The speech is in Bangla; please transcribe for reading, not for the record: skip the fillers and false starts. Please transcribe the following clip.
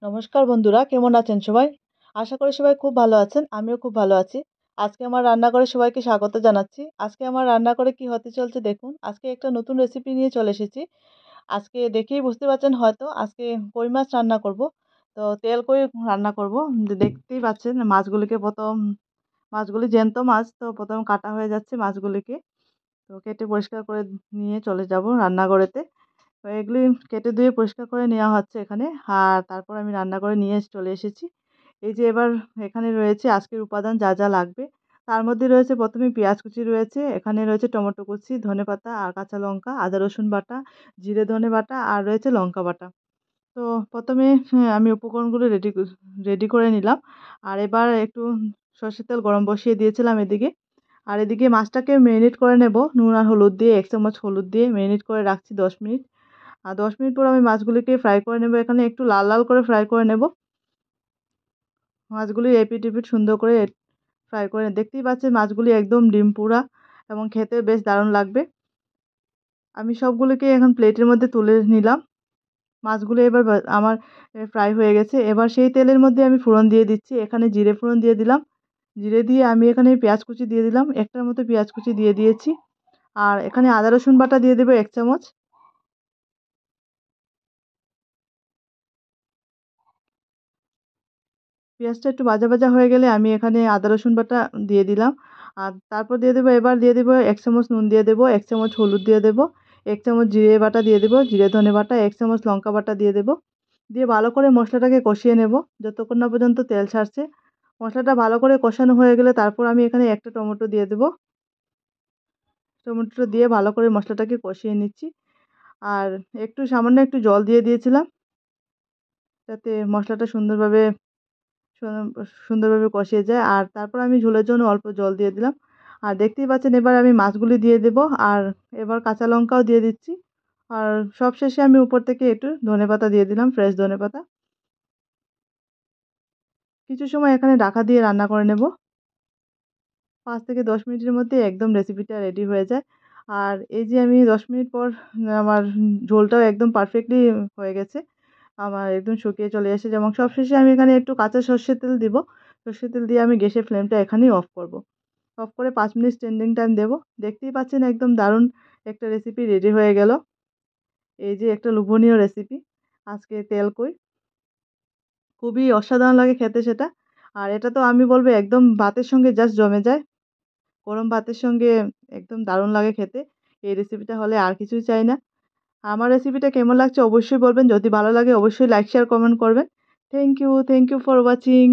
নমস্কার বন্ধুরা, কেমন আছেন সবাই? আশা করি সবাই খুব ভালো আছেন। আমিও খুব ভালো আছি। আজকে আমার রান্নাঘরে সবাইকে স্বাগত জানাচ্ছি। আজকে আমার রান্নাঘরে কি হতে চলছে দেখুন। আজকে একটা নতুন রেসিপি নিয়ে চলে এসেছি। আজকে দেখেই বুঝতে পারছেন হয়তো আজকে কই মাছ রান্না করব। তো তেল কই রান্না করব। দেখতেই পাচ্ছেন মাছগুলিকে মাছগুলি জ্যান্ত মাছ, তো প্রথম কাটা হয়ে যাচ্ছে মাছগুলিকে। তো কেটে পরিষ্কার করে নিয়ে চলে যাব রান্নাঘরেতে। তো এগুলি কেটে ধুয়ে পরিষ্কার করে নেওয়া হচ্ছে এখানে। আর তারপর আমি রান্না করে নিয়ে চলে এসেছি। এই যে এবার এখানে রয়েছে আজকের উপাদান যা যা লাগবে। তার মধ্যে রয়েছে প্রথমে পেঁয়াজ কুচি রয়েছে, এখানে রয়েছে টমেটো কুচি, ধনেপাতা আর কাঁচা লঙ্কা, আদা রসুন বাটা, জিরে ধনে বাটা আর রয়েছে লঙ্কা বাটা। তো প্রথমে আমি উপকরণগুলো রেডি করে নিলাম। আর এবার একটু সর্ষের তেল গরম বসিয়ে দিয়েছিলাম এদিকে। আর এদিকে মাছটাকে মেরিনেট করে নেব নুন আর হলুদ দিয়ে, ১ চামচ হলুদ দিয়ে মেরিনেট করে রাখছি ১০ মিনিট। আর ১০ মিনিট পর আমি মাছগুলিকে ফ্রাই করে নেব, এখানে একটু লাল লাল করে ফ্রাই করে নেব। মাছগুলি এপিট এপিট সুন্দর করে ফ্রাই করে দেখতেই পাচ্ছেন মাছগুলি একদম ডিম পুরা এবং খেতে বেশ দারুণ লাগবে। আমি সবগুলোকে এখন প্লেটের মধ্যে তুলে নিলাম। মাছগুলো এবার আমার ফ্রাই হয়ে গেছে। এবার সেই তেলের মধ্যে আমি ফোড়ন দিয়ে দিচ্ছি। এখানে জিরে ফোড়ন দিয়ে দিলাম। জিরে দিয়ে আমি এখানে পেঁয়াজ কুচি দিয়ে দিলাম। একটার মতো পেঁয়াজ কুচি দিয়ে দিয়েছি। আর এখানে আদা রসুন বাটা দিয়ে দেবো ১ চামচ। পেঁয়াজটা একটু ভাজা ভাজা হয়ে গেলে আমি এখানে আদা রসুন বাটা দিয়ে দিলাম। আর তারপর দিয়ে দেবো ১ চামচ নুন দিয়ে দেবো, ১ চামচ হলুদ দিয়ে দেবো, ১ চামচ জিরে বাটা দিয়ে দেবো, জিরে ধনে বাটা, ১ চামচ লঙ্কা বাটা দিয়ে দেবো। দিয়ে ভালো করে মশলাটাকে কষিয়ে নেব যতক্ষণ না পর্যন্ত তেল ছাড়ছে। মশলাটা ভালো করে কষানো হয়ে গেলে তারপর আমি এখানে একটা টমেটো দিয়ে দেবো। টমেটোটা দিয়ে ভালো করে মশলাটাকে কষিয়ে নিচ্ছি। আর সামান্য একটু জল দিয়ে দিয়েছিলাম যাতে মশলাটা সুন্দরভাবে কষিয়ে যায়। আর তারপর আমি ঝোলের জন্য অল্প জল দিয়ে দিলাম। আর দেখতেই পাচ্ছেন এবার আমি মাছগুলি দিয়ে দেবো। আর এবার কাঁচা লঙ্কাও দিয়ে দিচ্ছি। আর সবশেষে আমি উপর থেকে একটু ধনেপাতা দিয়ে দিলাম, ফ্রেশ ধনেপাতা। কিছু সময় এখানে ঢাকা দিয়ে রান্না করে নেব। ৫ থেকে ১০ মিনিটের মধ্যে একদম রেসিপিটা রেডি হয়ে যায়। আর এই যে আমি ১০ মিনিট পর আমার ঝোলটাও একদম পারফেক্টলি হয়ে গেছে। আমার একদম শুকিয়ে চলে এসেছে এবং সবশেষে আমি এখানে একটু কাঁচা সর্ষের তেল দিব। সর্ষের তেল দিয়ে আমি গ্যাসের ফ্লেমটা এখানেই অফ করব। অফ করে ৫ মিনিট স্ট্যান্ডিং টাইম দেব। দেখতেই পাচ্ছেন একদম দারুণ একটা রেসিপি রেডি হয়ে গেল। এই যে একটা লোভনীয় রেসিপি আজকে তেলকই। খুবই অসাধারণ লাগে খেতে সেটা। আর এটা তো আমি বলব একদম ভাতের সঙ্গে জাস্ট জমে যায়। গরম ভাতের সঙ্গে একদম দারুণ লাগে খেতে। এই রেসিপিটা হলে আর কিছুই চাই না। আমার রেসিপিটা কেমন লাগছে অবশ্যই বলবেন। যদি ভালো লাগে অবশ্যই লাইক, শেয়ার, কমেন্ট করবেন। Thank you for watching.